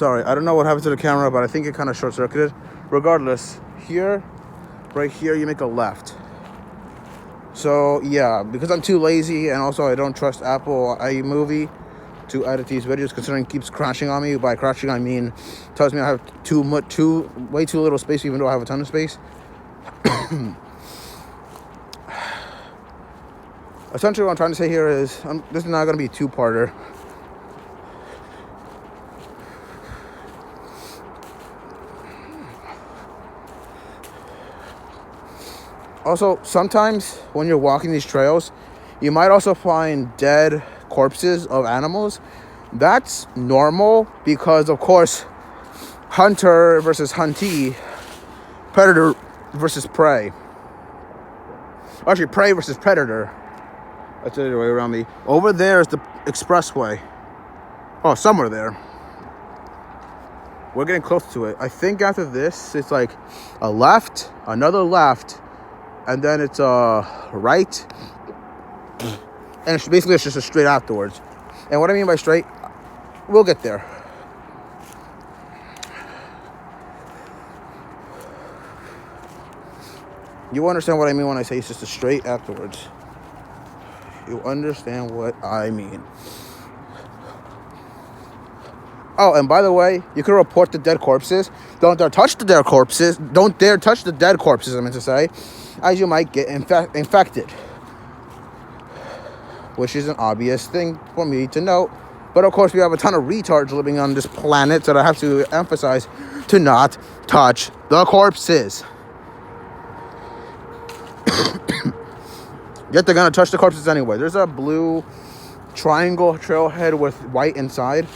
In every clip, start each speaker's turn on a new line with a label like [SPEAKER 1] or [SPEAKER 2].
[SPEAKER 1] Sorry, I don't know what happened to the camera, but I think it kind of short-circuited. Regardless, here, right here, you make a left. So, yeah, because I'm too lazy, and also I don't trust Apple iMovie to edit these videos, considering it keeps crashing on me. By crashing, I mean, tells me I have way too little space, even though I have a ton of space. Essentially, what I'm trying to say here is, this is not going to be a two-parter. Also, sometimes when you're walking these trails, you might also find dead corpses of animals. That's normal because, of course, hunter versus huntee, predator versus prey. Actually, prey versus predator. That's the other way around me. Over there is the expressway. Oh, somewhere there. We're getting close to it. I think after this, it's like a left, another left, and then it's a right, and it's just a straight afterwards. And what I mean by straight, we'll get there. You understand what I mean when I say it's just a straight afterwards. You understand what I mean. Oh, and by the way, you can report the dead corpses. Don't dare touch the dead corpses. Don't dare touch the dead corpses, I meant to say, as you might get infected. Which is an obvious thing for me to note. But of course, we have a ton of retards living on this planet, so I have to emphasize to not touch the corpses. Yet they're gonna touch the corpses anyway. There's a blue triangle trailhead with white inside.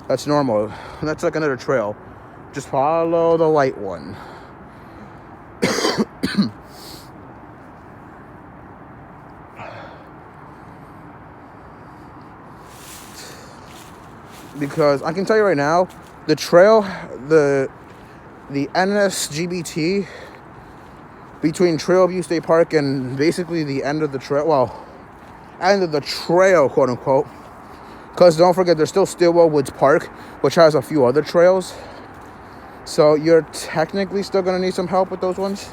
[SPEAKER 1] That's normal. That's like another trail. Just follow the white one. Because I can tell you right now, the trail, the NSGBT between Trailview State Park and basically the end of the trail, end of the trail, quote unquote. Because don't forget, there's still Stillwell Woods Park, which has a few other trails. So you're technically still going to need some help with those ones.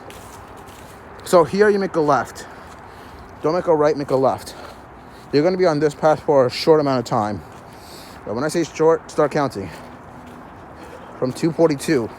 [SPEAKER 1] So here you make a left. Don't make a right, make a left. You're going to be on this path for a short amount of time. But when I say short, start counting. From 2:42.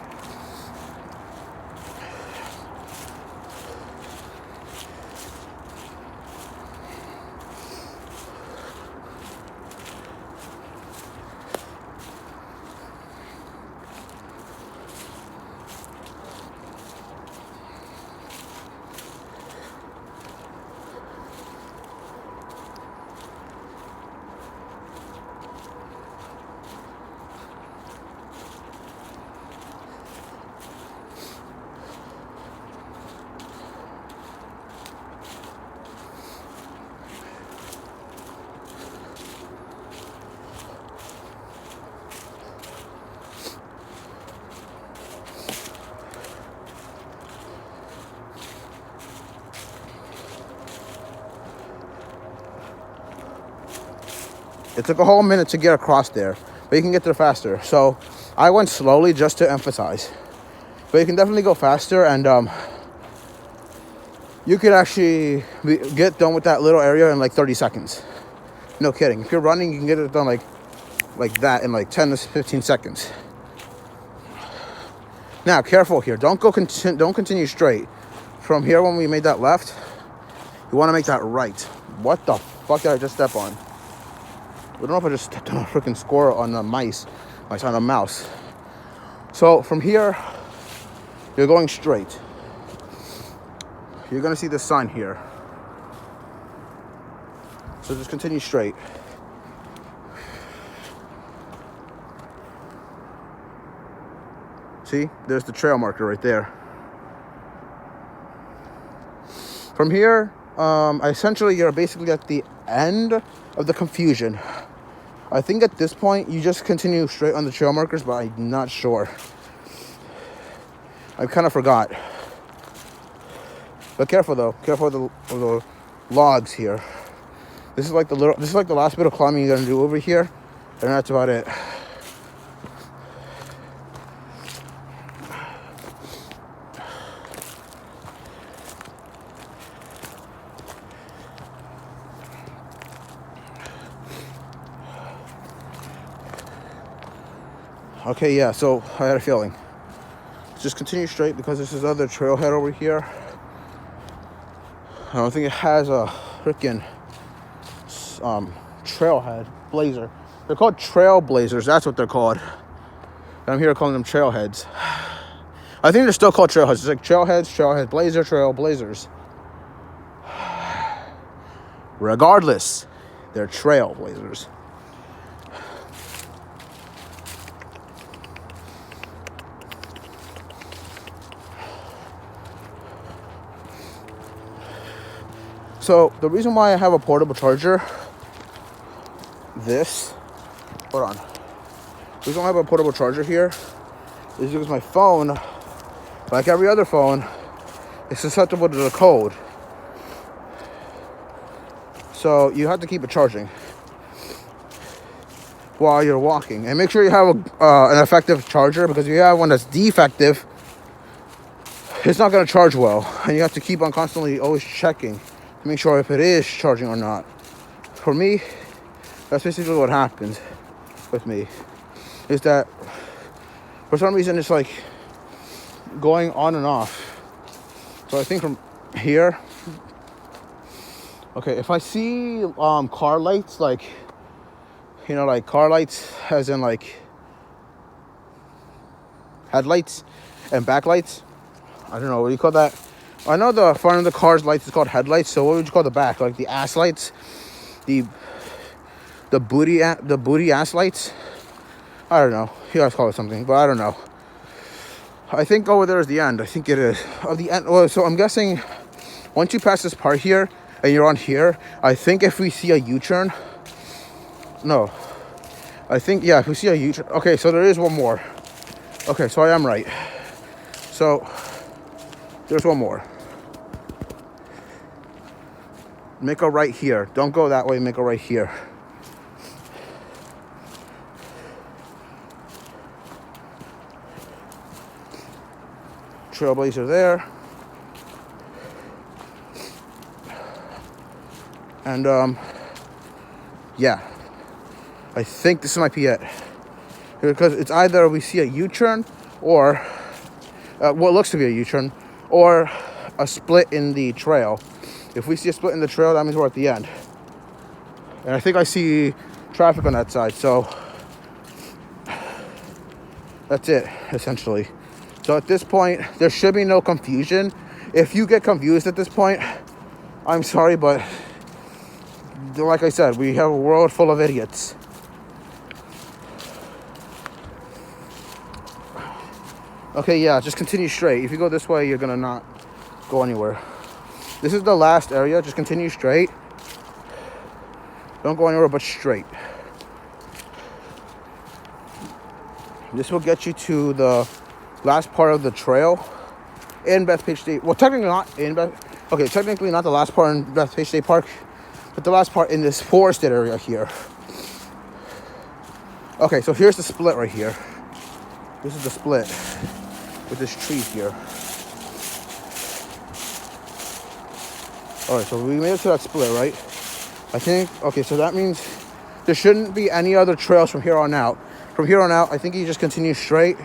[SPEAKER 1] It took a whole minute to get across there, but you can get there faster. So I went slowly just to emphasize. But you can definitely go faster, and you can actually get done with that little area in like 30 seconds. No kidding. If you're running, you can get it done like that in like 10 to 15 seconds. Now, careful here. Don't continue straight. From here, when we made that left, you want to make that right. What the fuck did I just step on? I don't know if I just stepped on a freaking squirrel on a mice. I saw a mouse. So from here, you're going straight. You're gonna see this sign here. So just continue straight. See, there's the trail marker right there. From here, essentially you're basically at the end of the confusion. I think at this point you just continue straight on the trail markers, but I'm not sure. I kind of forgot. But careful though. Careful of the logs here. This is like the last bit of climbing you're gonna do over here, and that's about it. Okay, yeah, so I had a feeling. Just continue straight because this is other trailhead over here. I don't think it has a freaking trailhead blazer. They're called trailblazers. That's what they're called. I'm here calling them trailheads. I think they're still called trailheads. It's like trailhead blazer, trailblazers. Regardless, they're trailblazers. So the reason why I have a portable charger, hold on. The reason why I have a portable charger here is because my phone, like every other phone, is susceptible to the cold. So you have to keep it charging while you're walking. And make sure you have an effective charger, because if you have one that's defective, it's not going to charge well. And you have to keep on constantly always checking to make sure if it is charging or not. For me, that's basically what happens with me. Is that for some reason it's like going on and off. So I think from here, okay, if I see car lights, like, you know, like car lights as in like headlights and backlights, I don't know, what do you call that? I know the front of the car's lights is called headlights, so what would you call the back? Like the ass lights? The booty ass lights? I don't know. You guys call it something, but I don't know. I think over there is the end. I think it is. Of the end. Well, so I'm guessing once you pass this part here and you're on here, I think if we see a U-turn. No. I think, yeah, if we see a U-turn. Okay, so there is one more. Okay, so I am right. So there's one more. Make a right here. Don't go that way. Make a right here. Trailblazer there. And yeah, I think this might be it, because it's either we see a U-turn or what looks to be a U-turn, or a split in the trail. If we see a split in the trail, that means we're at the end. And I think I see traffic on that side, so that's it, essentially. So at this point, there should be no confusion. If you get confused at this point, I'm sorry, but like I said, we have a world full of idiots. Okay, yeah, just continue straight. If you go this way, you're gonna not go anywhere. This is the last area. Just continue straight. Don't go anywhere but straight. This will get you to the last part of the trail in Bethpage State. Well, technically not in technically not the last part in Bethpage State Park, but the last part in this forested area here. Okay, so here's the split right here. This is the split with this tree here. Alright, so we made it to that split, right? I think, okay, so that means there shouldn't be any other trails from here on out. From here on out, I think you just continue straight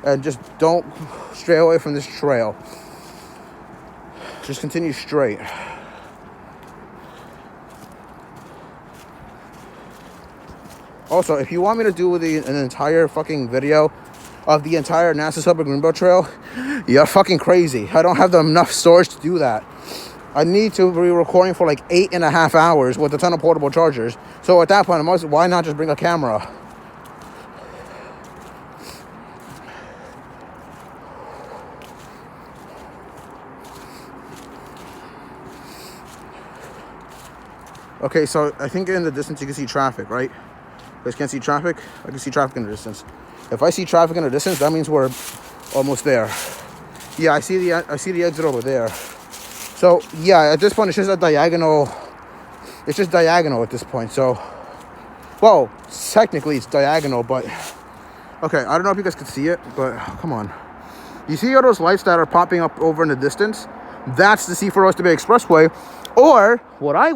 [SPEAKER 1] and just don't stray away from this trail. Just continue straight. Also, if you want me to do an entire fucking video of the entire NASA Suburban Greenbelt Trail, you're fucking crazy. I don't have enough storage to do that. I need to be recording for like 8.5 hours with a ton of portable chargers. So at that point, why not just bring a camera? Okay, so I think in the distance you can see traffic, right? You guys can't see traffic? I can see traffic in the distance. If I see traffic in the distance, that means we're almost there. Yeah, I see the exit over there. So yeah, at this point it's just a diagonal. It's just diagonal at this point. So, well, technically it's diagonal, but okay. I don't know if you guys can see it, but come on. You see all those lights that are popping up over in the distance? That's the C4OS Bay Expressway, or what I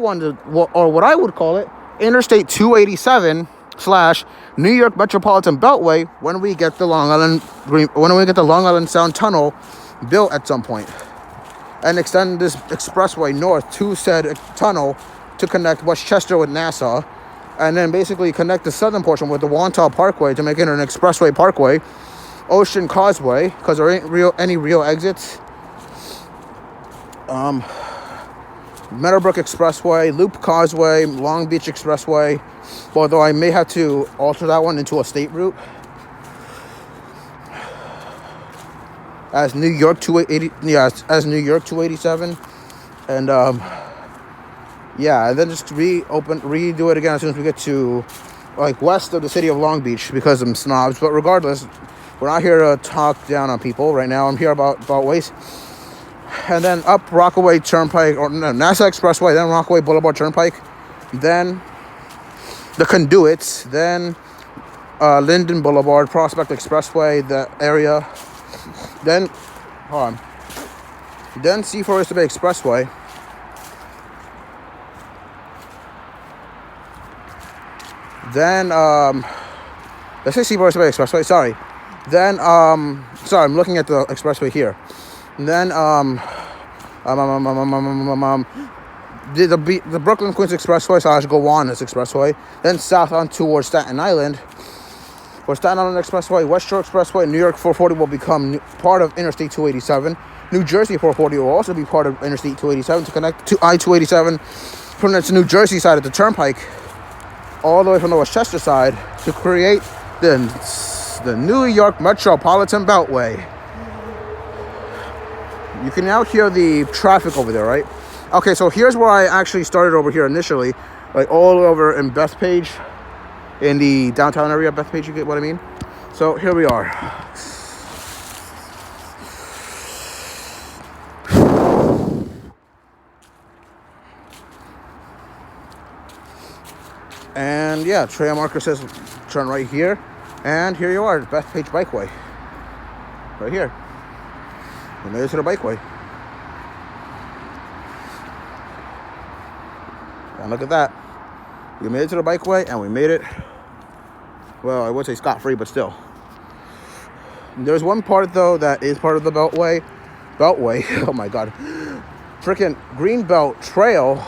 [SPEAKER 1] would call it, Interstate 287 / New York Metropolitan Beltway when we get the Long Island Sound Tunnel built at some point, and extend this expressway north to said tunnel to connect Westchester with Nassau, and then basically connect the southern portion with the Wantagh Parkway to make it an expressway parkway, Ocean Causeway, because there ain't any real exits, Meadowbrook Expressway, Loop Causeway, Long Beach Expressway, although I may have to alter that one into a state route, as New York 287, and and then just redo it again as soon as we get to like west of the city of Long Beach, because I'm snobs. But regardless, we're not here to talk down on people right now. I'm here about ways. And then up Rockaway Turnpike, or no, Nassau Expressway, then Rockaway Boulevard Turnpike, then the Conduits, then Linden Boulevard, Prospect Expressway, the area, then Seaford Oyster Bay Expressway, then let's say Seaford Oyster Bay Expressway, sorry, then I'm looking at the expressway here. And then the Brooklyn Queens Expressway / Gowanus Expressway, then south on towards Staten Island, where Staten Island Expressway, West Shore Expressway, New York 440 will become part of Interstate 287. New Jersey 440 will also be part of Interstate 287 to connect to I-287 from the New Jersey side of the Turnpike all the way from the Westchester side to create the New York Metropolitan Beltway. You can now hear the traffic over there, right? Okay, so here's where I actually started over here initially, like all over in Bethpage, in the downtown area of Bethpage, you get what I mean? So here we are. And yeah, trail marker says turn right here. And here you are, Bethpage Bikeway. Right here. We made it to the bikeway. And look at that. We made it to the bikeway, and we made it, well, I would say scot-free, but still. There's one part, though, that is part of the Beltway, oh my god, freaking Greenbelt Trail,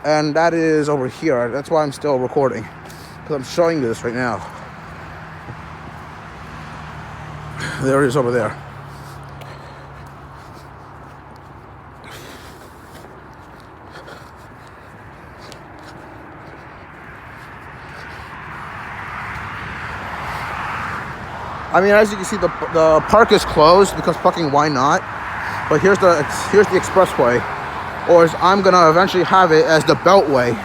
[SPEAKER 1] and that is over here. That's why I'm still recording, because I'm showing you this right now. There it is over there. I mean, as you can see, the park is closed because fucking why not? But here's the expressway, or as I'm gonna eventually have it as the Beltway.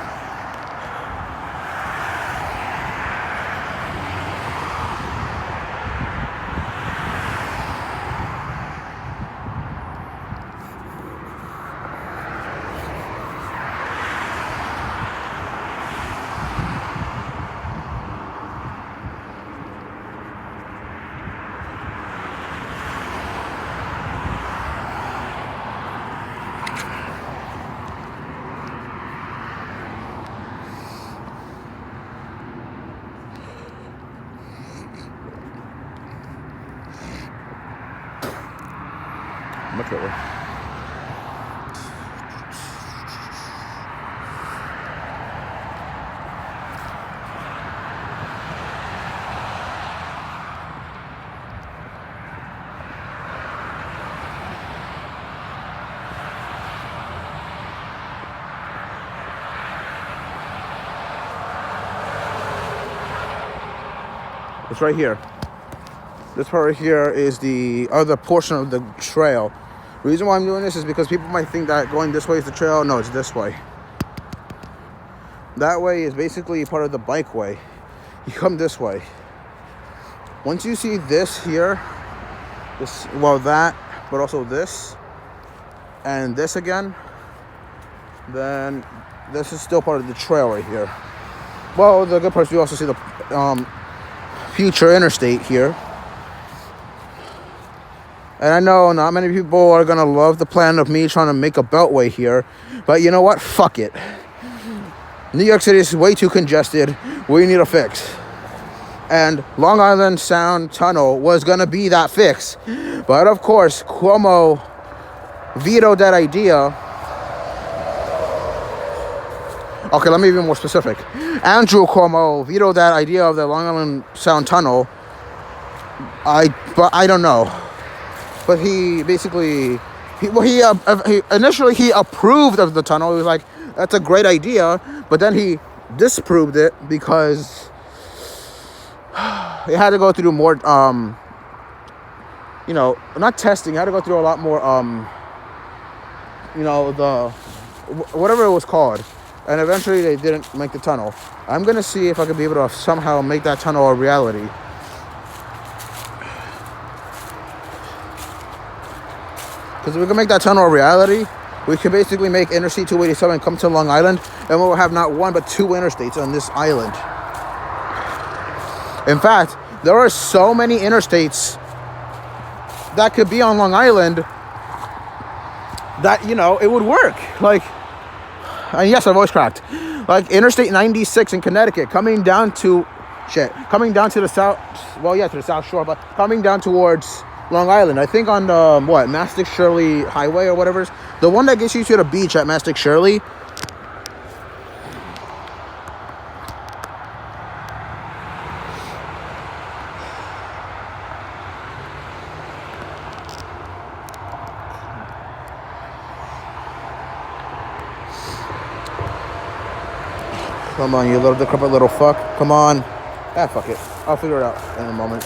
[SPEAKER 1] Much better. It's right here. This part right here is the other portion of the trail. The reason why I'm doing this is because people might think that going this way is the trail. No, it's this way. That way is basically part of the bikeway. You come this way. Once you see this here, that, but also this, and this again, then this is still part of the trail right here. Well, the good part is you also see the future interstate here. And I know not many people are going to love the plan of me trying to make a beltway here. But you know what? Fuck it. New York City is way too congested. We need a fix. And Long Island Sound Tunnel was going to be that fix. But of course, Cuomo vetoed that idea. Okay, let me be more specific. Andrew Cuomo vetoed that idea of the Long Island Sound Tunnel. But I don't know. But he basically, initially he approved of the tunnel. He was like, that's a great idea. But then he disproved it because it had to go through more, not testing. It had to go through a lot more, whatever it was called. And eventually they didn't make the tunnel. I'm going to see if I could be able to somehow make that tunnel a reality. Because if we can make that tunnel a reality, we can basically make Interstate 287 come to Long Island, and we'll have not one but two interstates on this island. In fact, there are so many interstates that could be on Long Island that, it would work. Like, yes, my voice cracked. Like Interstate 96 in Connecticut, coming down to the south, to the South Shore, but coming down towards Long Island. I think on Mastic Shirley Highway or whatever. The one that gets you to the beach at Mastic Shirley. Come on, you little decrepit little fuck. Come on. Fuck it. I'll figure it out in a moment.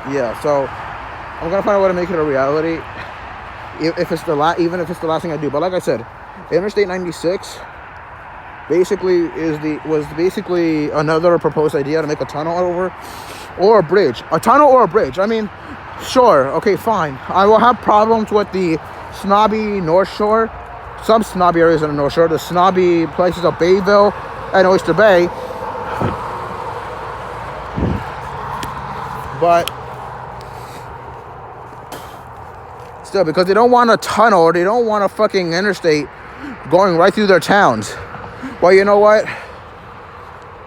[SPEAKER 1] Yeah, so I'm gonna find a way to make it a reality. If it's even if it's the last thing I do. But like I said, Interstate 96 was basically another proposed idea to make a tunnel over, or a bridge. A tunnel or a bridge. I mean, sure, okay, fine. I will have problems with the snobby North Shore, some snobby areas on the North Shore, the snobby places of Bayville and Oyster Bay. But still, because they don't want a tunnel, or they don't want a fucking interstate going right through their towns. Well, you know what?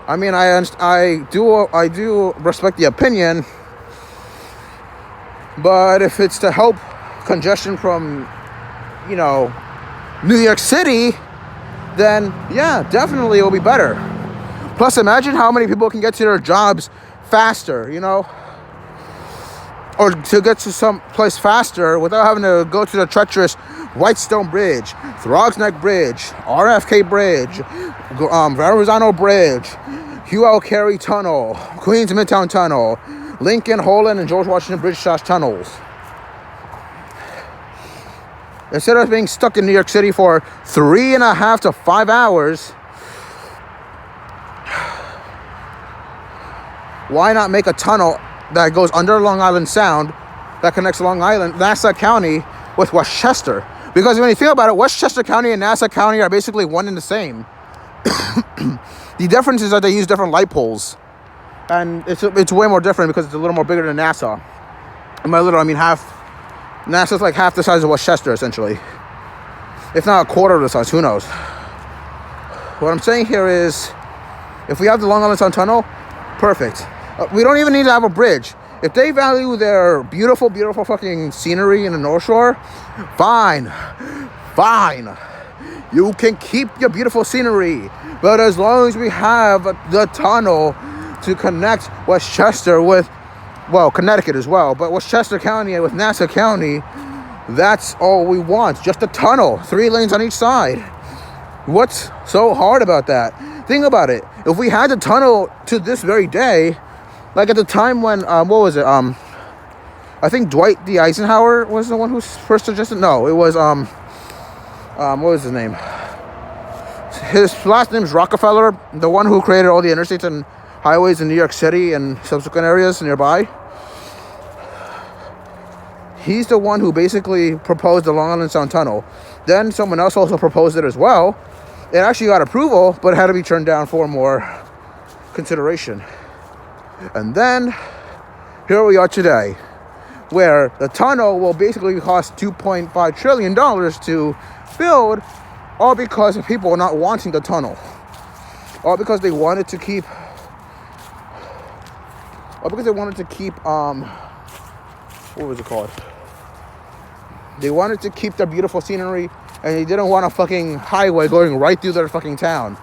[SPEAKER 1] I mean, I do respect the opinion, but if it's to help congestion from, New York City, then yeah, definitely it will be better. Plus, imagine how many people can get to their jobs faster, or to get to some place faster without having to go to the treacherous Whitestone Bridge, Throgs Neck Bridge, RFK Bridge, Verrazano Bridge, Hugh L. Carey Tunnel, Queens Midtown Tunnel, Lincoln, Holland, and George Washington Bridge tunnels. Instead of being stuck in New York City for 3.5 to 5 hours, why not make a tunnel that goes under Long Island Sound that connects Long Island, Nassau County, with Westchester? Because when you think about it, Westchester County and Nassau County are basically one and the same. The difference is that they use different light poles. And it's way more different because it's a little more bigger than Nassau. And by little, I mean half. Nassau's like half the size of Westchester, essentially. If not a quarter of the size, who knows? What I'm saying here is, if we have the Long Island Sound Tunnel, perfect. We don't even need to have a bridge. If they value their beautiful, beautiful fucking scenery in the North Shore, fine. You can keep your beautiful scenery. But as long as we have the tunnel to connect Westchester with, Connecticut as well, but Westchester County with Nassau County, that's all we want. Just a tunnel, 3 lanes on each side. What's so hard about that? Think about it. If we had the tunnel to this very day, like at the time when, I think Dwight D. Eisenhower was the one who first suggested, no, it was, what was his name? His last name's Rockefeller, the one who created all the interstates and highways in New York City and subsequent areas nearby. He's the one who basically proposed the Long Island Sound Tunnel. Then someone else also proposed it as well. It actually got approval, but it had to be turned down for more consideration. And then here we are today, where the tunnel will basically cost $2.5 trillion to build, all because of people not wanting the tunnel. All because they wanted to keep, what was it called? They wanted to keep the beautiful scenery, and they didn't want a fucking highway going right through their fucking town.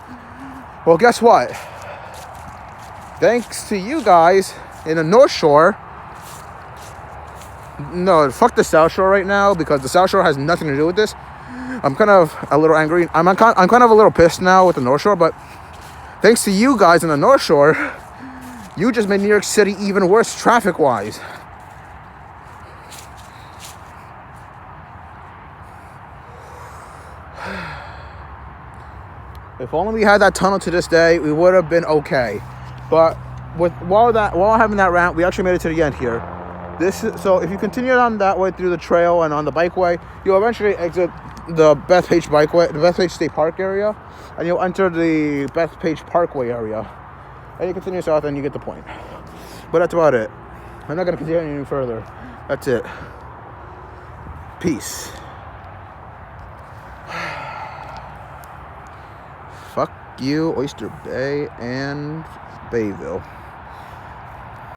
[SPEAKER 1] Well, guess what? Thanks to you guys in the North Shore, no, fuck the South Shore right now, because the South Shore has nothing to do with this. I'm kind of a little angry. I'm kind of a little pissed now with the North Shore, but thanks to you guys in the North Shore, you just made New York City even worse traffic-wise. If only we had that tunnel to this day, we would have been okay. But while having that rant, we actually made it to the end here. So if you continue on that way through the trail and on the bikeway, you'll eventually exit the Bethpage Bikeway, the Bethpage State Park area, and you'll enter the Bethpage Parkway area. And you continue south and you get the point. But that's about it. I'm not going to continue any further. That's it. Peace. Fuck you, Oyster Bay and Bayville.